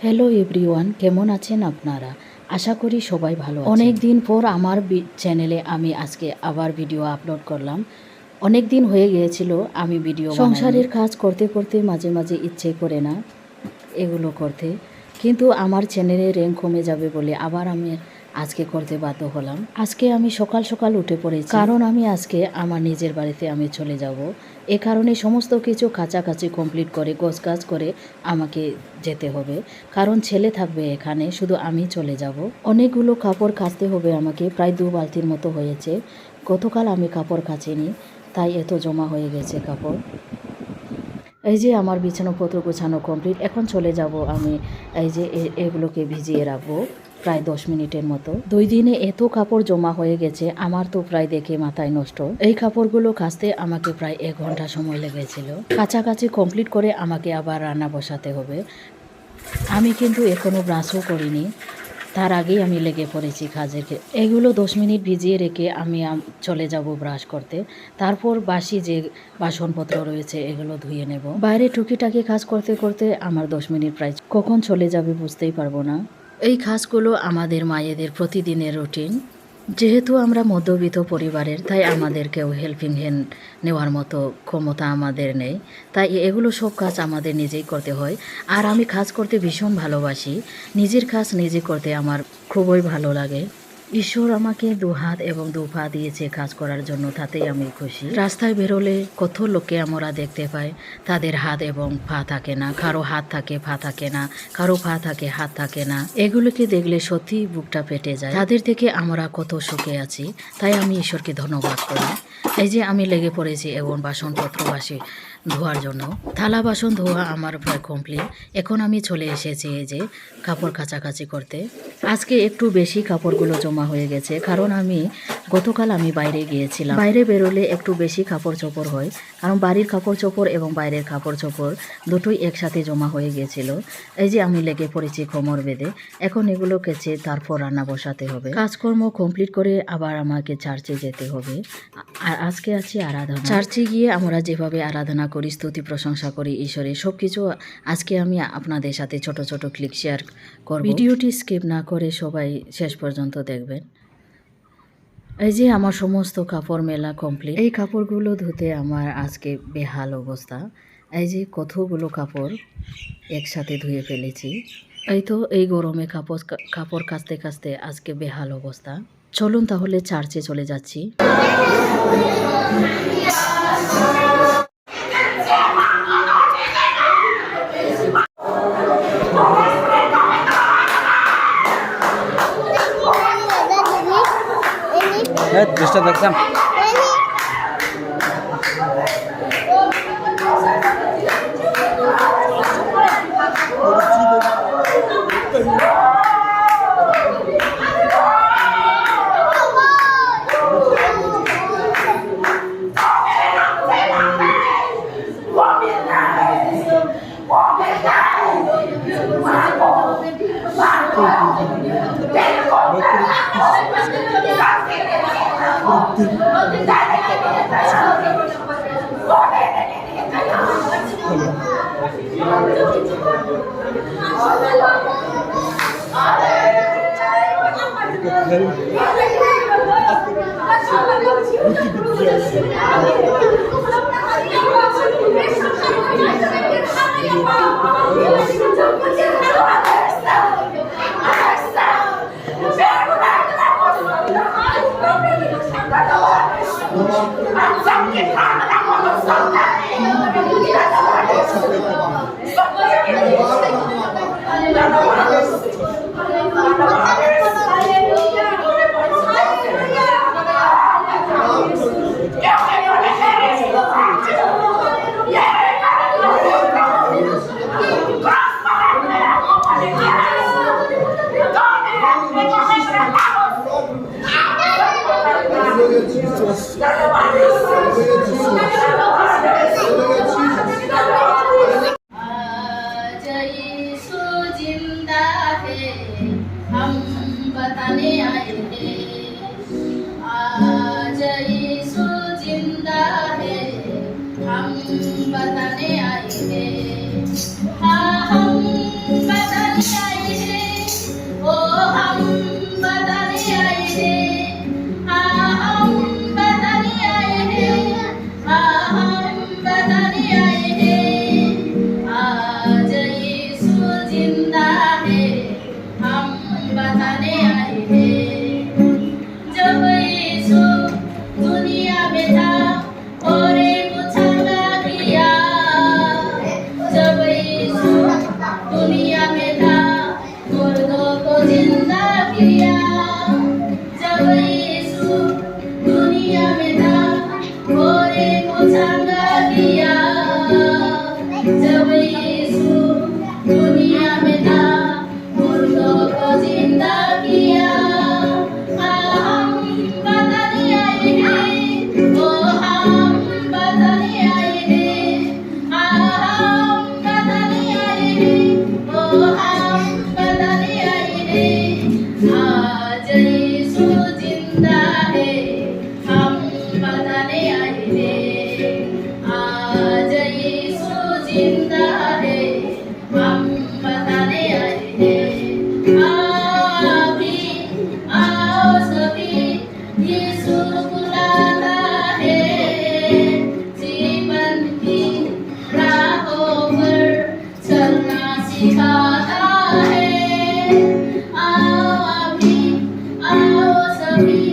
Hello everyone, কেমন আছেন আপনারা? আশা করি সবাই ভালো আছেন। অনেক দিন পর আমার চ্যানেলে আমি আজকে আবার ভিডিও আপলোড করলাম। অনেক দিন হয়ে গিয়েছিল আমি ভিডিও সংসারের কাজ করতে করতে মাঝে মাঝে ইচ্ছে করে না এগুলো করতে, কিন্তু আমার চ্যানেলে র্যাঙ্ক কমে যাবে বলে আবার আমি আজকে করতে বাধ্য হলাম। আজকে আমি সকাল সকাল উঠে পড়েছি, কারণ আমি আজকে আমার নিজের বাড়িতে আমি চলে যাব। এ কারণে সমস্ত কিছু কাছাকাছি কমপ্লিট করে গোছগাছ করে আমাকে যেতে হবে, কারণ ছেলে থাকবে এখানে, শুধু আমি চলে যাব। অনেকগুলো কাপড় কাচতে হবে আমাকে, প্রায় 2 বালতির মতো হয়েছে। গতকাল আমি কাপড় কাচিনি, তাই এত জমা হয়ে গেছে কাপড়। এই যে আমার বিছানাপত্র গোছানো কমপ্লিট। এখন চলে যাব আমি এই যে এগুলোকে ভিজিয়ে রাখবো প্রায় 10 মিনিটের মতো। 2 দিনে এত কাপড় জমা হয়ে গেছে, আমার তো প্রায় দেখে মাথায় নষ্ট। এই কাপড়গুলো কাচতে আমাকে প্রায় 1 ঘন্টা সময় লেগেছিল। কাছাকাছি কমপ্লিট করে আমাকে আবার রান্না বসাতে হবে। আমি কিন্তু এখনও ব্রাশও করিনি, তার আগেই আমি লেগে পড়েছি কাজে। এগুলো 10 মিনিট ভিজিয়ে রেখে আমি চলে যাব ব্রাশ করতে। তারপর বাসি যে বাসনপত্র রয়েছে এগুলো ধুয়ে নেব। বাইরে টুকিটাকি কাজ করতে করতে আমার 10 মিনিট প্রায় কখন চলে যাবে বুঝতেই পারবো না। এই কাজগুলো আমাদের মায়েদের প্রতিদিনের রুটিন। যেহেতু আমরা মধ্যবিত্ত পরিবারের, তাই আমাদেরকেও হেল্পিং হ্যান্ড নেওয়ার মতো ক্ষমতা আমাদের নেই, তাই এগুলো সব কাজ আমাদের নিজেই করতে হয়। আর আমি কাজ করতে ভীষণ ভালোবাসি, নিজের কাজ নিজে করতে আমার খুবই ভালো লাগে। ঈশ্বর আমাকে 2 হাত এবং 2 পা দিয়েছে কাজ করার জন্য, তাতেই আমি খুশি। রাস্তায় বেরোলে কত লোককে আমরা দেখতে পাই, তাদের হাত এবং পা থাকে না, কারো হাত থাকে পা থাকে না, কারো পা থাকে হাত থাকে না। এগুলোকে দেখলে সত্যি বুকটা ফেটে যায়। তাদের থেকে আমরা কত সুখে আছি, তাই আমি ঈশ্বরকে ধন্যবাদ করি। এই যে আমি লেগে পড়েছি এবং বাসনপত্র ধোয়ার জন্য। থালা বাসন ধোয়া আমার প্রায় কমপ্লিট। এখন আমি চলে এসেছি এই যে কাপড় কাচাকাচি করতে। আজকে একটু বেশি কাপড়গুলো জমা হয়ে গেছে, কারণ গতকাল আমি বাইরে গিয়েছিলাম। বাইরে বেরোলে একটু বেশি কাপড় চোপড় হয়, কারণ বাড়ির কাপড় চোপড় এবং বাইরের কাপড় চোপড় দুটোই একসাথে জমা হয়ে গিয়েছিল। এই যে আমি লেগে পড়েছি কোমর বেঁধে। এখন এগুলো কেচে তারপর রান্না বসাতে হবে। কাজকর্ম কমপ্লিট করে আবার আমাকে চার্চে যেতে হবে। আর আজকে আছে আরাধনা। চার্চে গিয়ে আমরা যেভাবে আরাধনা করি, স্তুতি প্রশংসা করি ঈশ্বরের, সব কিছু আজকে আমি আপনাদের সাথে ছোট ছোট ক্লিক শেয়ার করব। ভিডিওটি স্কিপ না করে সবাই শেষ পর্যন্ত দেখবেন। এই যে আমার সমস্ত কাপড় মেলা কমপ্লিট। এই কাপড়গুলো ধুতে আমার আজকে বেহাল অবস্থা। এই যে কতগুলো কাপড় একসাথে ধুয়ে ফেলেছি। এই তো এই গরমে কাপড় কাচতে কাচতে আজকে বেহাল অবস্থা। চলুন তাহলে চার্চে চলে যাচ্ছি। চেষ্টা দেখতাম हम बताने आए थे बताने आई है, हाँ हम बताने आई है, ओ हम बताने आई है, हाँ हम बताने आए हैं, हाँ हम बताने आए हैं, आज यीशु जिंदा है, हम बताने आए हैं। जब यीशु दुनिया में था और एक उछाला किया, जब यीशु दुनिया में था मुर्दों को जिंदा किया, जब यीशु दुनिया में था और एक उछाला किया, जब यीशु दुनिया में था मुर्दों को जिंदा किया, हम बताने आए हैं, ओ हम बताने आए हैं, हम बताने आए हैं, ओ हम बताने आए हैं, आज यीशु जिंदा है, हम बताने आए हैं, आज यीशु जिंदा है, हम बताने आए हैं। अभी आओ सभी, यीशु बुलाता है, जीवन की राहों पर चलना सिखाता है। आओ अभी, आओ सभी,